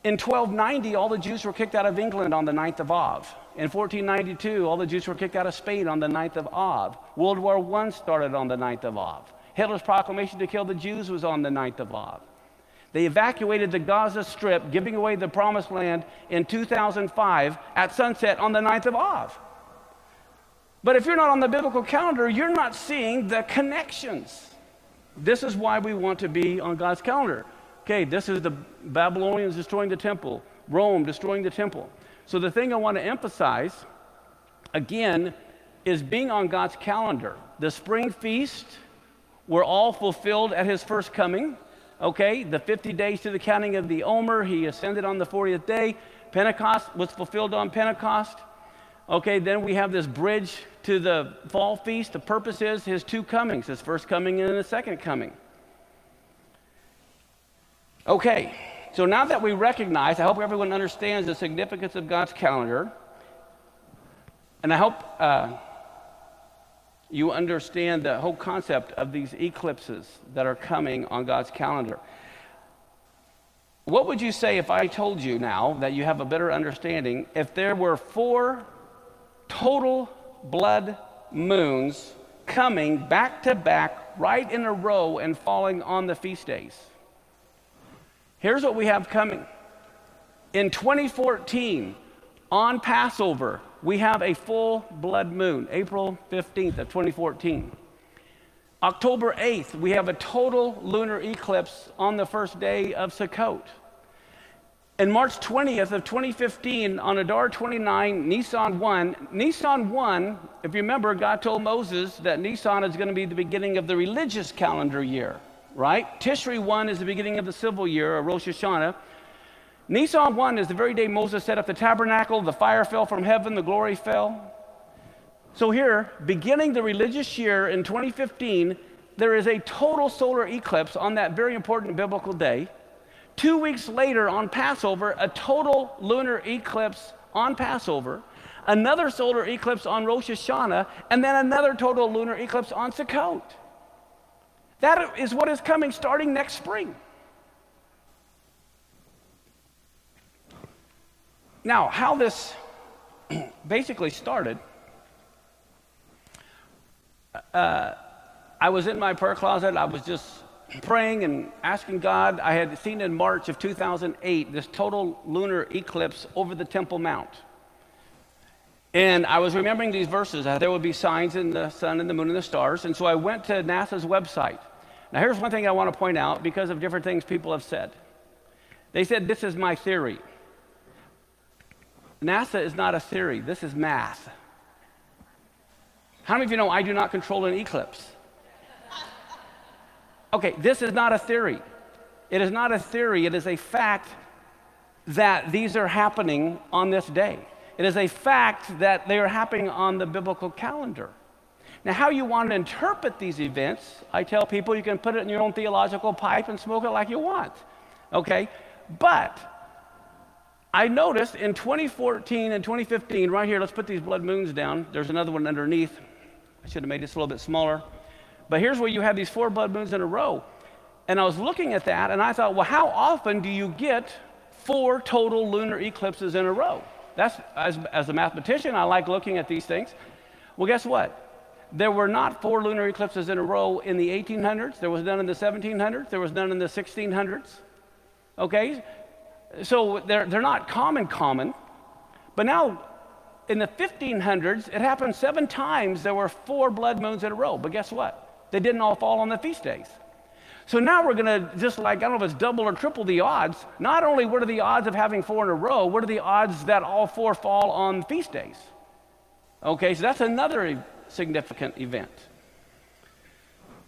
In 1290, all the Jews were kicked out of England on the 9th of Av. In 1492, all the Jews were kicked out of Spain on the 9th of Av. World War I started on the 9th of Av. Hitler's proclamation to kill the Jews was on the 9th of Av. They evacuated the Gaza Strip, giving away the Promised Land in 2005 at sunset on the 9th of Av. But if you're not on the biblical calendar, you're not seeing the connections. This is why we want to be on God's calendar. Okay, this is the Babylonians destroying the temple, Rome destroying the temple. So the thing I want to emphasize, again, is being on God's calendar. The spring feast were all fulfilled at his first coming. Okay, the 50 days to the counting of the Omer, he ascended on the 40th day. Pentecost was fulfilled on Pentecost. Okay, then we have this bridge to the fall feast. The purpose is his two comings, his first coming and his second coming. Okay, so now that we recognize, I hope everyone understands the significance of God's calendar, and I hope you understand the whole concept of these eclipses that are coming on God's calendar. What would you say if I told you now that you have a better understanding, if there were 4 total blood moons coming back to back right in a row and falling on the feast days? Here's what we have coming. In 2014, on Passover, we have a full blood moon, April 15th of 2014. October 8th, we have a total lunar eclipse on the first day of Sukkot. And March 20th of 2015, on Adar 29, Nisan 1, if you remember, God told Moses that Nisan is going to be the beginning of the religious calendar year, right? Tishri 1 is the beginning of the civil year, or Rosh Hashanah. Nisan 1 is the very day Moses set up the tabernacle, the fire fell from heaven, the glory fell. So here, beginning the religious year in 2015, there is a total solar eclipse on that very important biblical day. 2 weeks later on Passover, a total lunar eclipse on Passover. another solar eclipse on Rosh Hashanah, and then another total lunar eclipse on Sukkot. That is what is coming starting next spring. Now, how this basically started, I was in my prayer closet. I was just praying and asking God. I had seen in March of 2008 this total lunar eclipse over the Temple Mount. And I was remembering these verses, that there would be signs in the sun and the moon and the stars. And so I went to NASA's website. Now, here's one thing I want to point out because of different things people have said. They said, this is my theory. NASA is not a theory. This is math. How many of you know I do not control an eclipse? Okay, this is not a theory. It is not a theory. It is a fact that these are happening on this day. It is a fact that they are happening on the biblical calendar. Now, how you want to interpret these events, I tell people you can put it in your own theological pipe and smoke it like you want, okay? But I noticed in 2014 and 2015, right here, let's put these blood moons down. There's another one underneath. I should have made this a little bit smaller. But here's where you have these 4 blood moons in a row. And I was looking at that, and I thought, well, how often do you get 4 total lunar eclipses in a row? That's, as a mathematician, I like looking at these things. Well, guess what? There were not 4 lunar eclipses in a row in the 1800s. There was none in the 1700s. There was none in the 1600s. Okay? So they're not common. But now, in the 1500s, it happened 7 times there were 4 blood moons in a row. But guess what? They didn't all fall on the feast days. So now we're going to just like, I don't know if it's double or triple the odds. Not only what are the odds of having 4 in a row, what are the odds that all 4 fall on feast days? Okay, so that's another significant event.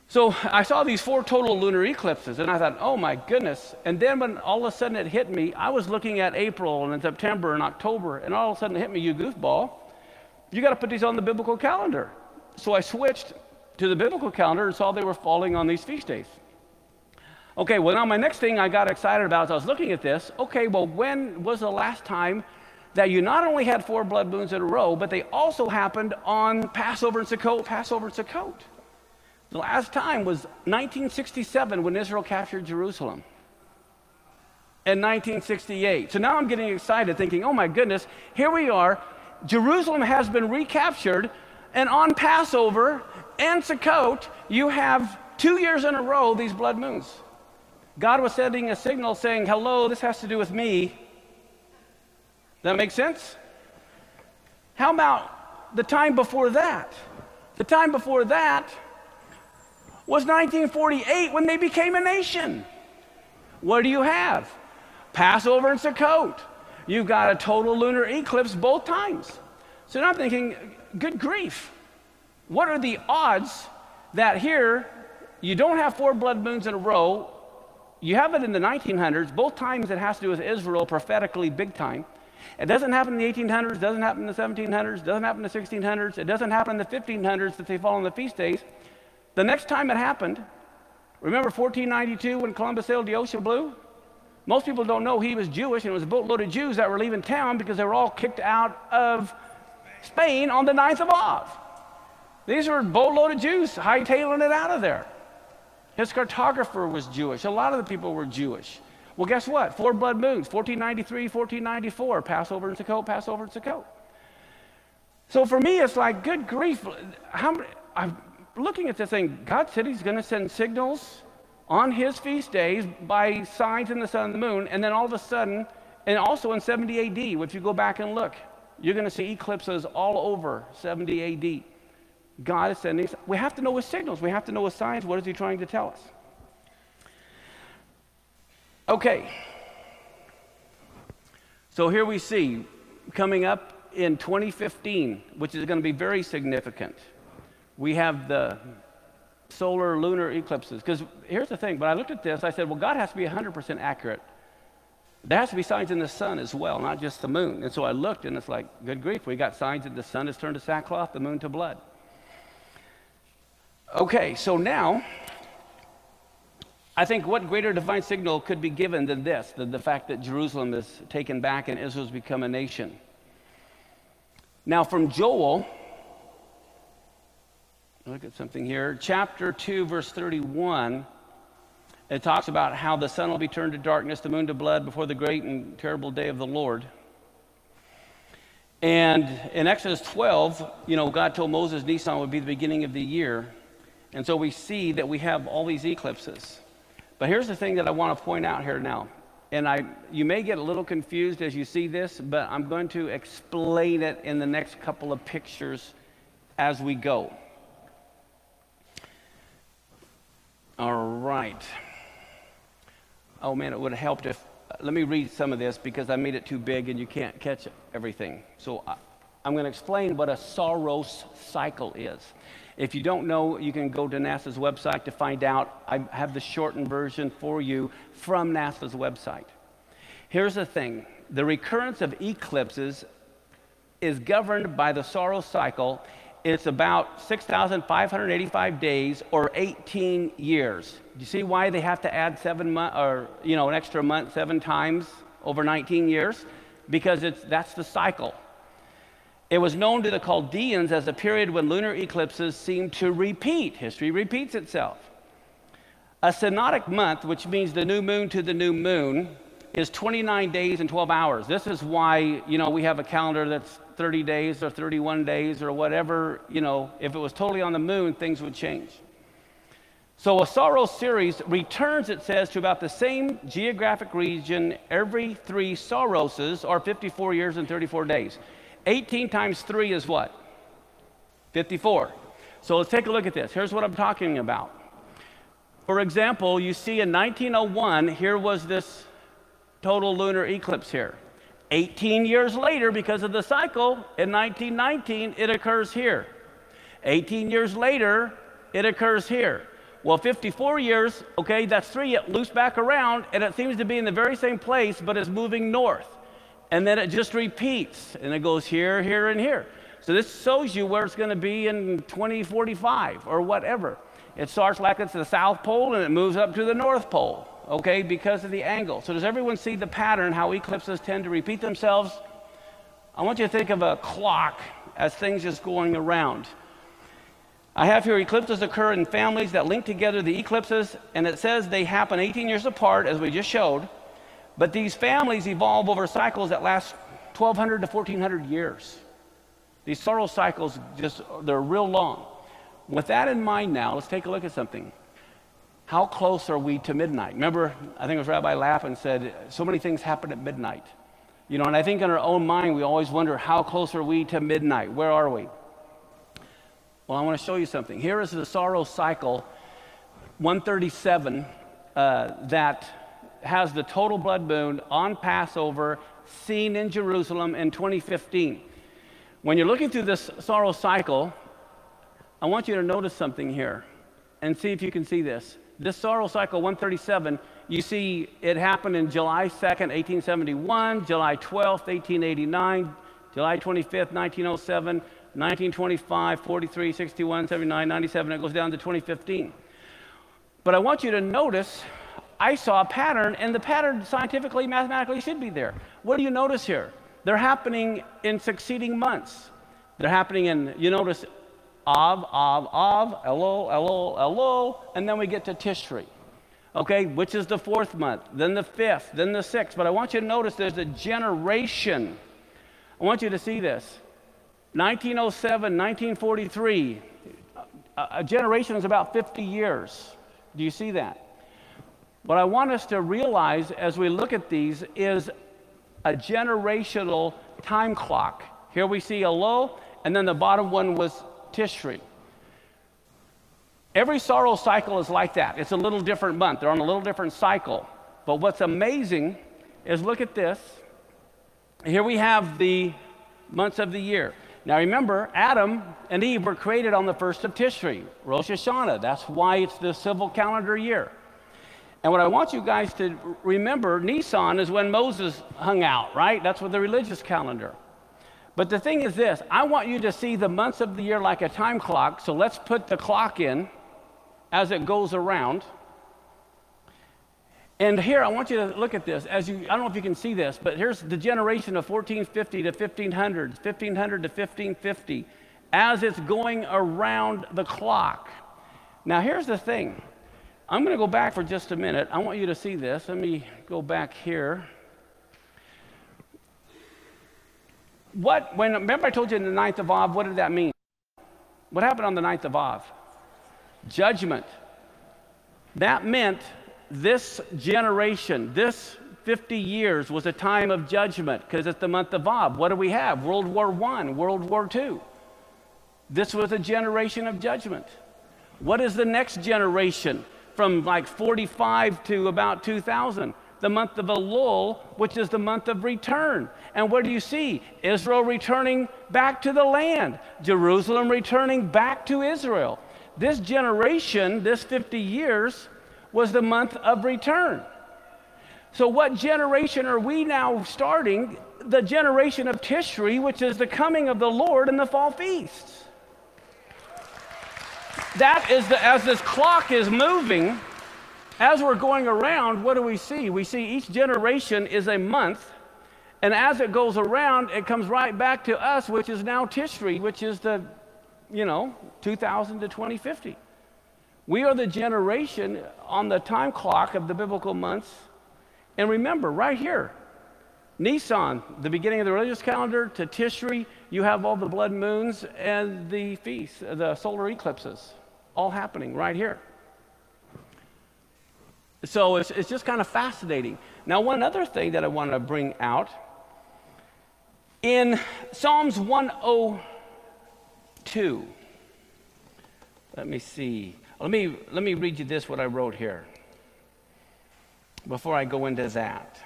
So I saw these 4 total lunar eclipses, and I thought, oh my goodness. And then when all of a sudden it hit me, I was looking at April and September and October, and all of a sudden it hit me, you goofball, you got to put these on the biblical calendar. So I switched to the biblical calendar and saw they were falling on these feast days. Okay, well now my next thing I got excited about as I was looking at this, okay, well when was the last time that you not only had 4 blood moons in a row, but they also happened on Passover and Sukkot? The last time was 1967 when Israel captured Jerusalem. In 1968. So now I'm getting excited thinking, oh my goodness, here we are. Jerusalem has been recaptured, and on Passover and Sukkot, you have 2 years in a row these blood moons. God was sending a signal saying, hello, this has to do with me. That make sense? How about the time before that? The time before that was 1948 when they became a nation. What do you have? Passover and Sukkot. You've got a total lunar eclipse both times. So now I'm thinking, good grief. What are the odds that here you don't have 4 blood moons in a row? You have it in the 1900s. Both times it has to do with Israel prophetically big time. It doesn't happen in the 1800s, doesn't happen in the 1700s, doesn't happen in the 1600s, it doesn't happen in the 1500s that they fall on the feast days. The next time it happened, remember 1492 when Columbus sailed the ocean blue? Most people don't know he was Jewish, and it was a boatload of Jews that were leaving town because they were all kicked out of Spain on the 9th of Av. These were a boatload of Jews hightailing it out of there. His cartographer was Jewish. A lot of the people were Jewish. Well, guess what? 4 blood moons, 1493, 1494, Passover and Sukkot, Passover and Sukkot. So for me, it's like, good grief. I'm looking at this thing. God said he's going to send signals on his feast days by signs in the sun and the moon, and then all of a sudden, and also in 70 AD, if you go back and look, you're going to see eclipses all over 70 AD. God is sending, we have to know his signals. We have to know his signs. What is he trying to tell us? Okay. So here we see, coming up in 2015, which is going to be very significant, we have the solar lunar eclipses. Because here's the thing, when I looked at this, I said, well, God has to be 100% accurate. There has to be signs in the sun as well, not just the moon. And so I looked, and it's like, good grief, we got signs that the sun has turned to sackcloth, the moon to blood. Okay, so now, I think what greater divine signal could be given than this, the fact that Jerusalem is taken back and Israel's become a nation. Now from Joel, look at something here, chapter 2, verse 31, it talks about how the sun will be turned to darkness, the moon to blood before the great and terrible day of the Lord. And in Exodus 12, God told Moses Nisan would be the beginning of the year. And so we see that we have all these eclipses. But here's the thing that I want to point out here now. And you may get a little confused as you see this, but I'm going to explain it in the next couple of pictures as we go. All right. Oh man, it would have helped if, let me read some of this because I made it too big and you can't catch everything. So I'm going to explain what a Saros cycle is. If you don't know, you can go to NASA's website to find out. I have the shortened version for you from NASA's website. Here's the thing. The recurrence of eclipses is governed by the Saros cycle. It's about 6,585 days or 18 years. Do you see why they have to add 7 months or, an extra month 7 times over 19 years? Because that's the cycle. It was known to the Chaldeans as a period when lunar eclipses seem to repeat. History repeats itself. A synodic month, which means the new moon to the new moon, is 29 days and 12 hours. This is why, we have a calendar that's 30 days or 31 days or whatever. If it was totally on the moon, things would change. So a Saros series returns, it says, to about the same geographic region every 3 Saroses, or 54 years and 34 days. 18 times 3 is what? 54. So let's take a look at this. Here's what I'm talking about. For example, you see in 1901, here was this total lunar eclipse here. 18 years later, because of the cycle, in 1919, it occurs here. 18 years later, it occurs here. Well, 54 years, okay, that's 3, it loops back around, and it seems to be in the very same place, but it's moving north. And then it just repeats, and it goes here, here, and here. So this shows you where it's going to be in 2045 or whatever. It starts like it's the South Pole, and it moves up to the North Pole, okay, because of the angle. So does everyone see the pattern, how eclipses tend to repeat themselves? I want you to think of a clock as things just going around. I have here eclipses occur in families that link together the eclipses, and it says they happen 18 years apart, as we just showed. But these families evolve over cycles that last 1,200 to 1,400 years. These Saros cycles, they're real long. With that in mind now, let's take a look at something. How close are we to midnight? Remember, I think it was Rabbi Lappin said, so many things happen at midnight. And I think in our own mind, we always wonder, how close are we to midnight? Where are we? Well, I want to show you something. Here is the Saros cycle 137 that has the total blood moon on Passover seen in Jerusalem in 2015. When you're looking through this Saros cycle, I want you to notice something here and see if you can see this. This Saros cycle 137, you see it happened in July 2nd, 1871, July 12th, 1889, July 25th, 1907, 1925, 43, 61, 79, 97, it goes down to 2015. But I want you to notice I saw a pattern, and the pattern scientifically, mathematically should be there. What do you notice here? They're happening in succeeding months. They're happening in, you notice, Av, Elul, Elul, Elul, and then we get to Tishri, okay, which is the 4th month, then the 5th, then the 6th. But I want you to notice there's a generation. I want you to see this. 1907, 1943, a generation is about 50 years. Do you see that? What I want us to realize as we look at these is a generational time clock. Here we see Elul, and then the bottom one was Tishri. Every Saros cycle is like that. It's a little different month. They're on a little different cycle. But what's amazing is look at this. Here we have the months of the year. Now remember, Adam and Eve were created on the 1st of Tishri, Rosh Hashanah. That's why it's the civil calendar year. And what I want you guys to remember, Nisan is when Moses hung out, right? That's with the religious calendar. But the thing is this, I want you to see the months of the year like a time clock, so let's put the clock in as it goes around. And here, I want you to look at this. I don't know if you can see this, but here's the generation of 1450 to 1500, 1500 to 1550, as it's going around the clock. Now, here's the thing. I'm going to go back for just a minute. I want you to see this. Let me go back here. Remember I told you in the 9th of Av, what did that mean? What happened on the 9th of Av? Judgment. That meant this generation, this 50 years was a time of judgment because it's the month of Av. What do we have? World War I, World War II. This was a generation of judgment. What is the next generation from like 45 to about 2000? The month of Elul, which is the month of return. And what do you see? Israel returning back to the land. Jerusalem returning back to Israel. This generation, this 50 years, was the month of return. So what generation are we now starting? The generation of Tishri, which is the coming of the Lord in the fall feasts. That is as this clock is moving, as we're going around, what do we see? We see each generation is a month, and as it goes around, it comes right back to us, which is now Tishri, which is the, 2000 to 2050. We are the generation on the time clock of the biblical months. And remember, right here, Nisan, the beginning of the religious calendar, to Tishri, you have all the blood moons and the feasts, the solar eclipses, all happening right here. So it's just kind of fascinating. Now, one other thing that I want to bring out, in Psalms 102, let me see. Let me read you this, what I wrote here, before I go into that.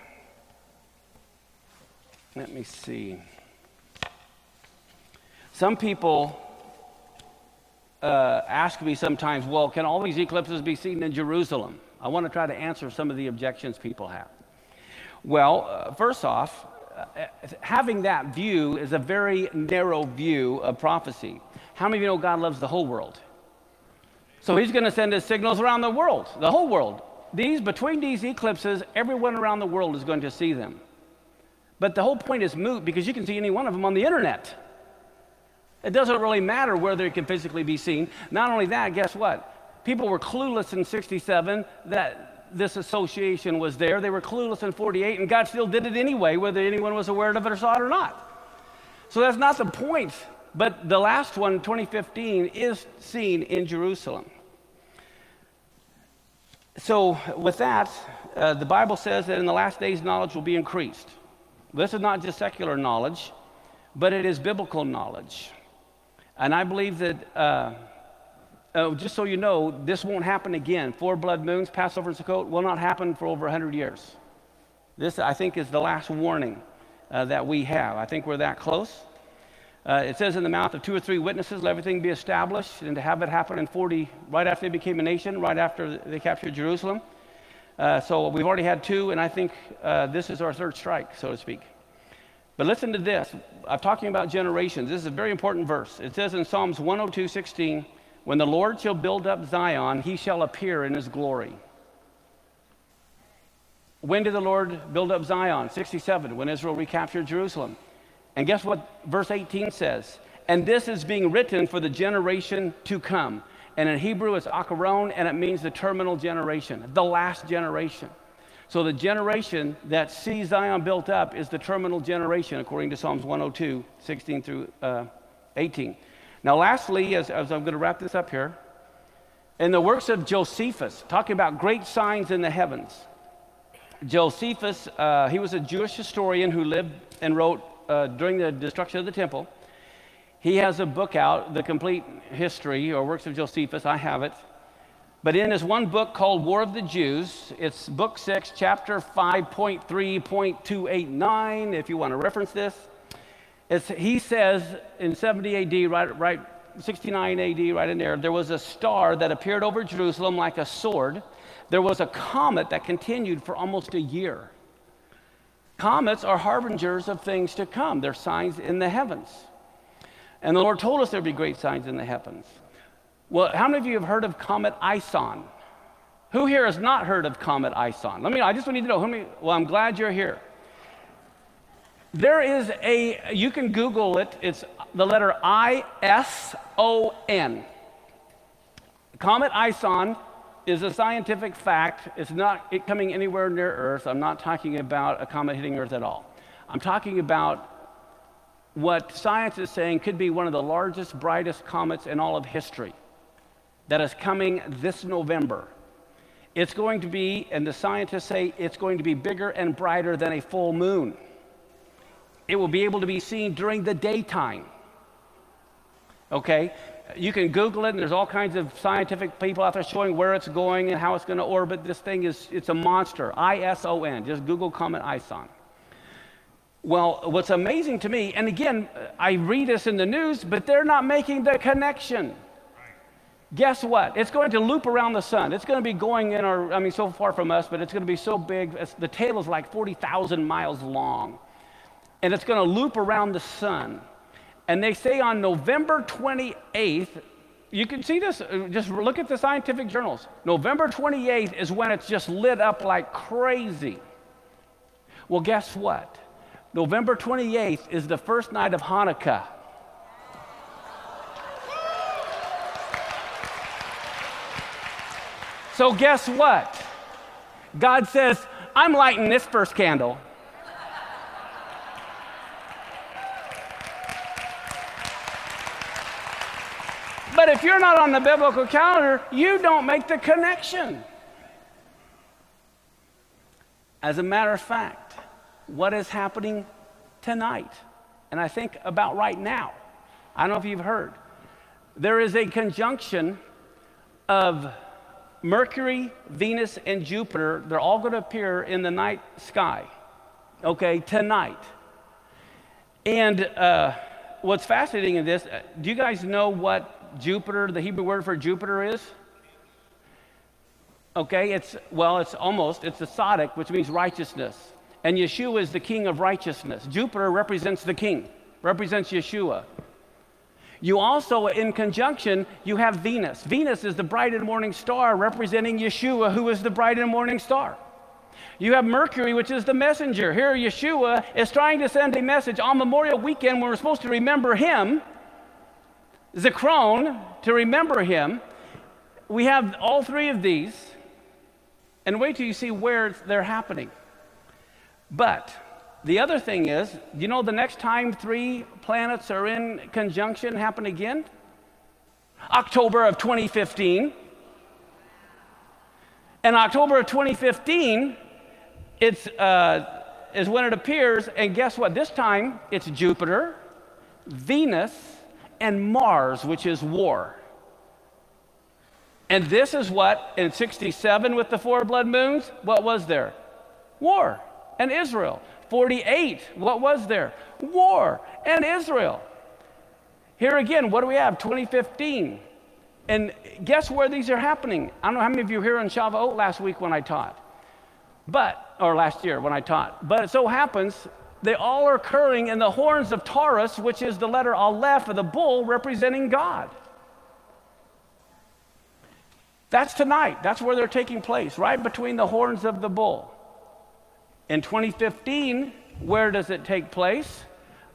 Let me see. Some people ask me sometimes, well, can all these eclipses be seen in Jerusalem? I want to try to answer some of the objections people have. Well, first off, having that view is a very narrow view of prophecy. How many of you know God loves the whole world? So he's going to send his signals around the world, the whole world. Between these eclipses, everyone around the world is going to see them. But the whole point is moot because you can see any one of them on the internet. It doesn't really matter where they can physically be seen. Not only that, guess what? People were clueless in 67 that this association was there. They were clueless in 48, and God still did it anyway, whether anyone was aware of it or saw it or not. So that's not the point. But the last one, 2015, is seen in Jerusalem. So with that, the Bible says that in the last days, knowledge will be increased. This is not just secular knowledge, but it is biblical knowledge. And I believe that, just so you know, this won't happen again. 4 blood moons, Passover and Sukkot, will not happen for over 100 years. This, I think, is the last warning that we have. I think we're that close. It says in the mouth of 2 or 3 witnesses, let everything be established, and to have it happen in 40, right after they became a nation, right after they captured Jerusalem. So we've already had 2, and I think this is our 3rd strike, so to speak. But listen to this. I'm talking about generations. This is a very important verse. It says in Psalms 102:16, when the Lord shall build up Zion, he shall appear in his glory. When did the Lord build up Zion? 67, when Israel recaptured Jerusalem. And guess what verse 18 says? And this is being written for the generation to come. And in Hebrew, it's akaron, and it means the terminal generation, the last generation. So the generation that sees Zion built up is the terminal generation, according to Psalms 102, 16 through 18. Now, lastly, as I'm going to wrap this up here, in the works of Josephus, talking about great signs in the heavens. Josephus, he was a Jewish historian who lived and wrote during the destruction of the temple. He has a book out, The Complete History, or Works of Josephus. I have it. But in his one book called War of the Jews, it's book 6, chapter 5.3.289, if you want to reference this. He says in 70 AD, right 69 AD, right in there was a star that appeared over Jerusalem like a sword. There was a comet that continued for almost a year. Comets are harbingers of things to come. They're signs in the heavens. And the Lord told us there'd be great signs in the heavens. Well, how many of you have heard of Comet Ison? Who here has not heard of Comet Ison? I just need to know. Well, I'm glad you're here. There is you can Google it. It's the letter ISON. Comet Ison is a scientific fact. It's not coming anywhere near Earth. I'm not talking about a comet hitting Earth at all. I'm talking about what science is saying could be one of the largest, brightest comets in all of history that is coming this November. It's going to be, and the scientists say it's going to be bigger and brighter than a full moon. It will be able to be seen during the daytime. Okay? You can Google it, and there's all kinds of scientific people out there showing where it's going and how it's going to orbit. This thing it's a monster. ISON. Just Google Comet Ison. Well, what's amazing to me, and again, I read this in the news, but they're not making the connection. Guess what? It's going to loop around the sun. It's going to be going so far from us, but it's going to be so big. The tail is like 40,000 miles long. And it's going to loop around the sun. And they say on November 28th, you can see this, just look at the scientific journals. November 28th is when it's just lit up like crazy. Well, guess what? November 28th is the first night of Hanukkah. So guess what? God says, I'm lighting this first candle. But if you're not on the biblical calendar, you don't make the connection. As a matter of fact, what is happening tonight, and I think about right now, I don't know if you've heard, there is a conjunction of Mercury, Venus, and Jupiter. They're all going to appear in the night sky, okay, tonight. And what's fascinating in this, do you guys know what Jupiter, the Hebrew word for Jupiter is? Okay, it's the Tzaddik, which means righteousness. And Yeshua is the king of righteousness. Jupiter represents the king, represents Yeshua. You also, in conjunction, you have Venus. Venus is the bright and morning star representing Yeshua, who is the bright and morning star. You have Mercury, which is the messenger. Here, Yeshua is trying to send a message on Memorial Weekend when we're supposed to remember him, Zikron, to remember him. We have all three of these, and wait till you see where they're happening. But the other thing is, you know the next time three planets are in conjunction happen again? October of 2015. In October of 2015, is when it appears, and guess what? This time, it's Jupiter, Venus, and Mars, which is war. And this is what, in 67 with the four blood moons, what was there? War and Israel. 48, what was there? War and Israel. Here again, what do we have? 2015. And guess where these are happening? I don't know how many of you were here on Shavuot last week when I taught. Or last year when I taught. But it so happens they all are occurring in the horns of Taurus, which is the letter Aleph of the bull representing God. That's tonight. That's where they're taking place, right between the horns of the bull. In 2015, where does it take place?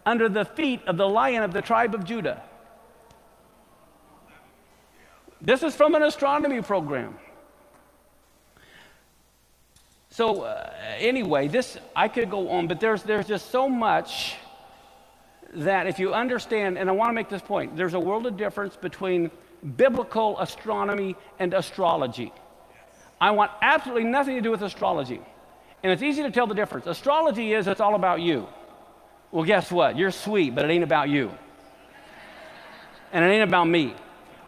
Under the feet of the Lion of the tribe of Judah. This is from an astronomy program. So anyway, I could go on, but there's just so much that if you understand, and I want to make this point, there's a world of difference between biblical astronomy and astrology. I want absolutely nothing to do with astrology. And it's easy to tell the difference. Astrology it's all about you. Well, guess what? You're sweet, but it ain't about you. And it ain't about me.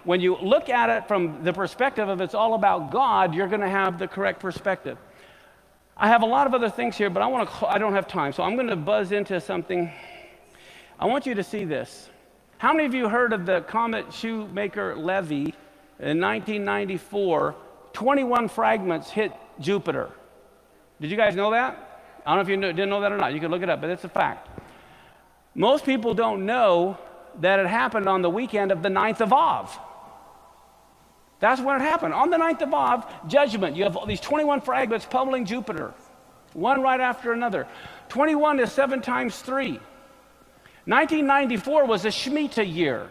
When you look at it from the perspective of it's all about God, you're going to have the correct perspective. I have a lot of other things here, but I don't have time, so I'm going to buzz into something. I want you to see this. How many of you heard of the comet Shoemaker-Levy in 1994? 21 fragments hit Jupiter. Did you guys know that? I don't know if you didn't know that or not. You can look it up, but it's a fact. Most people don't know that it happened on the weekend of the 9th of Av. That's when it happened. On the 9th of Av, judgment. You have all these 21 fragments pummeling Jupiter, one right after another. 21 is 7 times 3. 1994 was a Shemitah year.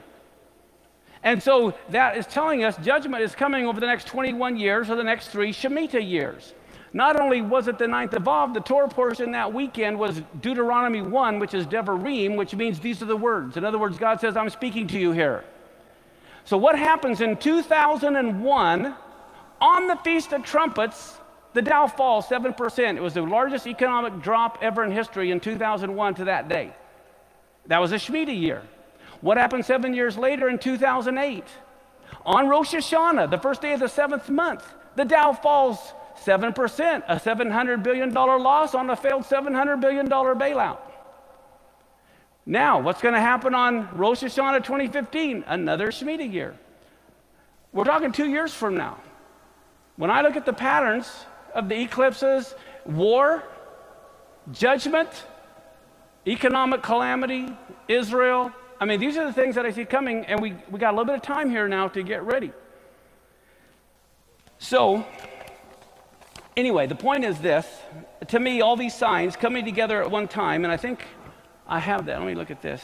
And so that is telling us judgment is coming over the next 21 years or the next 3 Shemitah years. Not only was it the 9th of Av, the Torah portion that weekend was Deuteronomy 1, which is Devarim, which means these are the words. In other words, God says, I'm speaking to you here. So what happens in 2001, on the Feast of Trumpets, the Dow falls 7%. It was the largest economic drop ever in history in 2001 to that day. That was a Shemitah year. What happened 7 years later in 2008? On Rosh Hashanah, the first day of the 7th month, the Dow falls 7%, a $700 billion loss on a failed $700 billion bailout. Now, what's going to happen on Rosh Hashanah 2015? Another Shemitah year. We're talking 2 years from now. When I look at the patterns of the eclipses, war, judgment, economic calamity, Israel, I mean, these are the things that I see coming, and we got a little bit of time here now to get ready. So, anyway, the point is this. To me, all these signs coming together at one time, and I think I have that. Let me look at this.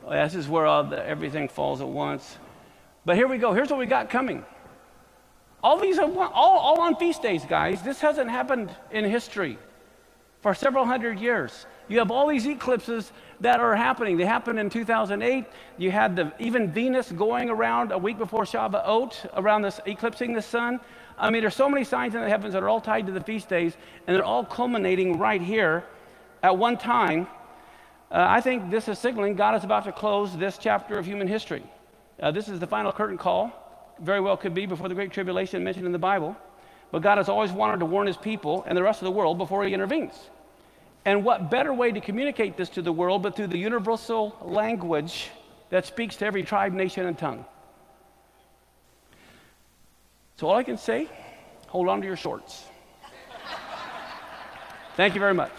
Oh, yeah, this is where everything falls at once. But here we go. Here's what we got coming. All these are all on feast days, guys. This hasn't happened in history for several hundred years. You have all these eclipses that are happening. They happened in 2008. You had even Venus going around a week before Shavuot, around this eclipsing the sun. I mean, there's so many signs in the heavens that are all tied to the feast days, and they're all culminating right here at one time. I think this is signaling God is about to close this chapter of human history. This is the final curtain call. Very well could be before the Great Tribulation mentioned in the Bible. But God has always wanted to warn his people and the rest of the world before he intervenes. And what better way to communicate this to the world but through the universal language that speaks to every tribe, nation, and tongue. So all I can say, hold on to your shorts. Thank you very much.